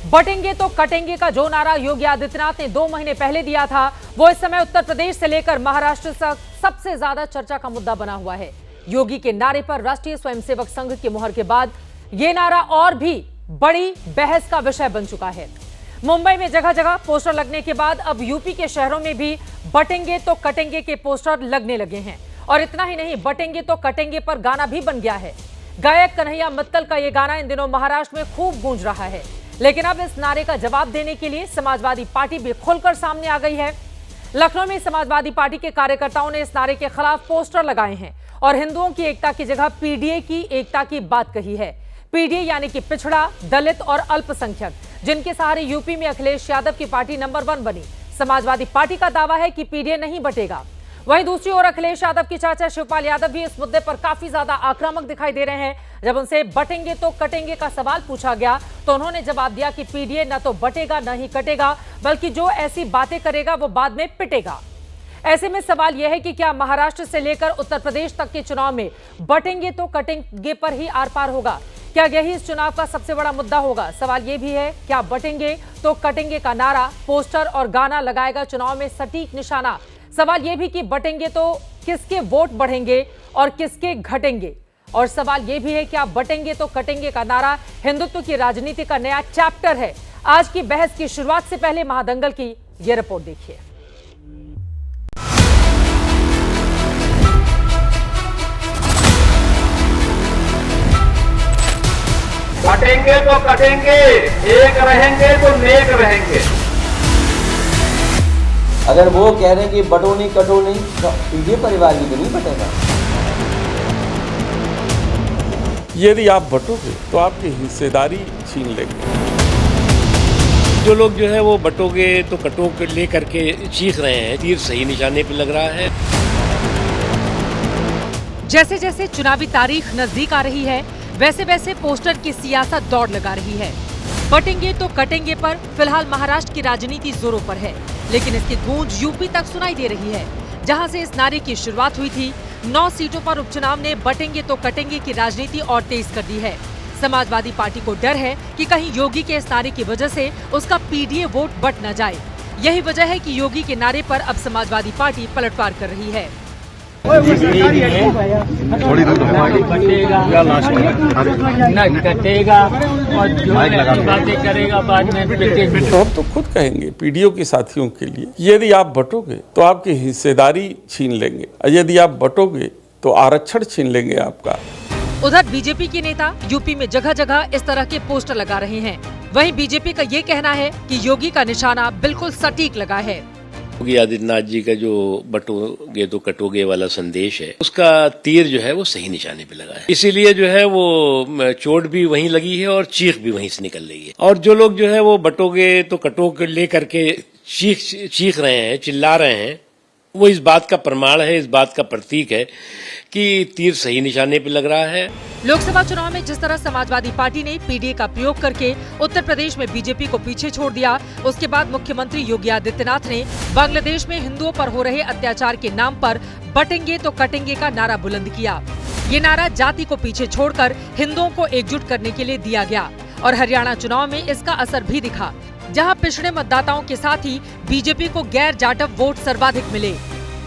बटेंगे तो कटेंगे का जो नारा योगी आदित्यनाथ ने 2 महीने पहले दिया था, वो इस समय उत्तर प्रदेश से लेकर महाराष्ट्र तक सबसे ज्यादा चर्चा का मुद्दा बना हुआ है। योगी के नारे पर राष्ट्रीय स्वयंसेवक संघ की मुहर के बाद ये नारा और भी बड़ी बहस का विषय बन चुका है। मुंबई में जगह जगह पोस्टर लगने के बाद अब यूपी के शहरों में भी बटेंगे तो कटेंगे के पोस्टर लगने लगे हैं। और इतना ही नहीं, बटेंगे तो कटेंगे पर गाना भी बन गया है। गायक कन्हैया मित्तल का ये गाना इन दिनों महाराष्ट्र में खूब गूंज रहा है। लेकिन अब इस नारे का जवाब देने के लिए समाजवादी पार्टी भी खुलकर सामने आ गई है। लखनऊ में समाजवादी पार्टी के कार्यकर्ताओं ने इस नारे के खिलाफ पोस्टर लगाए हैं और हिंदुओं की एकता की जगह पीडीए की एकता की बात कही है। पीडीए यानी कि पिछड़ा, दलित और अल्पसंख्यक, जिनके सहारे यूपी में अखिलेश यादव की पार्टी नंबर 1 बनी। समाजवादी पार्टी का दावा है कि पीडीए नहीं बटेगा। वहीं दूसरी ओर अखिलेश यादव की चाचा शिवपाल यादव भी इस मुद्दे पर काफी ज्यादा आक्रामक दिखाई दे रहे हैं। जब उनसे बटेंगे तो कटेंगे का सवाल पूछा गया तो उन्होंने जवाब दिया कि पीडीए न तो बटेगा न ही कटेगा, बल्कि जो ऐसी बातें करेगा वो बाद में पिटेगा। ऐसे में सवाल यह है कि क्या महाराष्ट्र से लेकर उत्तर प्रदेश तक के चुनाव में बटेंगे तो कटेंगे पर ही आर पार होगा? क्या यही इस चुनाव का सबसे बड़ा मुद्दा होगा? सवाल यह भी है, क्या बटेंगे तो कटेंगे का नारा, पोस्टर और गाना लगाएगा चुनाव में सटीक निशाना? सवाल यह भी कि बटेंगे तो किसके वोट बढ़ेंगे और किसके घटेंगे? और सवाल यह भी है, क्या बटेंगे तो कटेंगे का नारा हिंदुत्व की राजनीति का नया चैप्टर है? आज की बहस की शुरुआत से पहले महादंगल की यह रिपोर्ट देखिए। बटेंगे तो कटेंगे, एक रहेंगे तो नेक रहेंगे। अगर वो कह रहे हैं कि बटो नहीं कटो नहीं, तो पीडीए परिवार भी तो नहीं बटेगा। यदि आप बटोगे तो आपकी हिस्सेदारी छीन लेंगे। जो लोग जो है वो बटोगे तो कटो लेकर के चीख रहे हैं, तीर सही निशाने पे लग रहा है। जैसे जैसे चुनावी तारीख नजदीक आ रही है, वैसे वैसे पोस्टर की सियासत दौड़ लगा रही है। बटेंगे तो कटेंगे पर फिलहाल महाराष्ट्र की राजनीति जोरों पर है, लेकिन इसकी गूंज यूपी तक सुनाई दे रही है, जहां से इस नारे की शुरुआत हुई थी। 9 सीटों पर उपचुनाव ने बटेंगे तो कटेंगे की राजनीति और तेज कर दी है। समाजवादी पार्टी को डर है कि कहीं योगी के इस नारे की वजह से उसका पीडीए वोट बट न जाए। यही वजह है कि योगी के नारे पर अब समाजवादी पार्टी पलटवार कर रही है। थोड़ी दूर कटेगा और जो बातें करेगा बाद में तो हम तो खुद कहेंगे पीडीओ के साथियों के लिए, यदि आप बटोगे तो आपकी हिस्सेदारी छीन लेंगे, और यदि आप बटोगे तो आरक्षण छीन लेंगे आपका। उधर बीजेपी के नेता यूपी में जगह जगह इस तरह के पोस्टर लगा रहे हैं। वहीं बीजेपी का ये कहना है कि योगी का निशाना बिल्कुल सटीक लगा है। योगी आदित्यनाथ जी का जो बटोगे तो कटोगे वाला संदेश है, उसका तीर जो है वो सही निशाने पे लगा है। इसीलिए जो है वो चोट भी वहीं लगी है और चीख भी वहीं से निकल रही है। और जो लोग जो है वो बटोगे तो कटो लेकर के चीख रहे हैं, चिल्ला रहे हैं, वो इस बात का प्रमाण है, इस बात का प्रतीक है कि तीर सही निशाने पे लग रहा है। लोकसभा चुनाव में जिस तरह समाजवादी पार्टी ने पीडीए का प्रयोग करके उत्तर प्रदेश में बीजेपी को पीछे छोड़ दिया, उसके बाद मुख्यमंत्री योगी आदित्यनाथ ने बांग्लादेश में हिंदुओं पर हो रहे अत्याचार के नाम पर बटेंगे तो कटेंगे का नारा बुलंद किया। ये नारा जाति को पीछे छोड़कर हिंदुओं को एकजुट करने के लिए दिया गया और हरियाणा चुनाव में इसका असर भी दिखा, जहां पिछड़े मतदाताओं के साथ ही बीजेपी को गैर जाटव वोट सर्वाधिक मिले,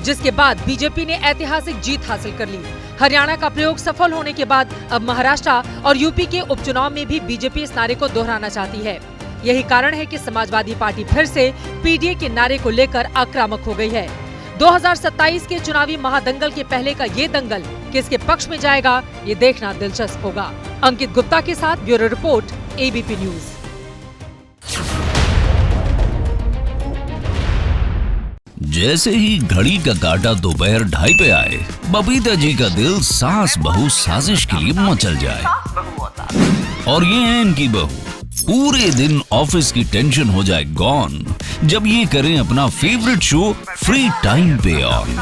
जिसके बाद बीजेपी ने ऐतिहासिक जीत हासिल कर ली। हरियाणा का प्रयोग सफल होने के बाद अब महाराष्ट्र और यूपी के उपचुनाव में भी बीजेपी इस नारे को दोहराना चाहती है। यही कारण है कि समाजवादी पार्टी फिर से पीडीए के नारे को लेकर आक्रामक हो गई है। 2027 के चुनावी महादंगल के पहले का ये दंगल किसके पक्ष में जाएगा, ये देखना दिलचस्प होगा। अंकित गुप्ता के साथ ब्यूरो रिपोर्ट, एबीपी न्यूज। जैसे ही घड़ी का काटा दोपहर 2:30 पे आए, बबीता जी का दिल सास बहू साजिश के लिए मचल जाए। और ये है इनकी बहू, पूरे दिन ऑफिस की टेंशन हो जाए गॉन जब ये करें अपना फेवरेट शो फ्री टाइम पे ऑन।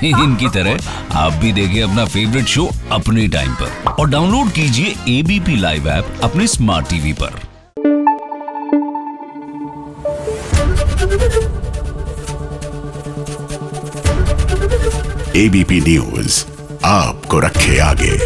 इनकी तरह आप भी देखिए अपना फेवरेट शो अपने टाइम पर और डाउनलोड कीजिए एबीपी लाइव ऐप अपने स्मार्ट टीवी पर। एबीपी न्यूज आपको रखे आगे।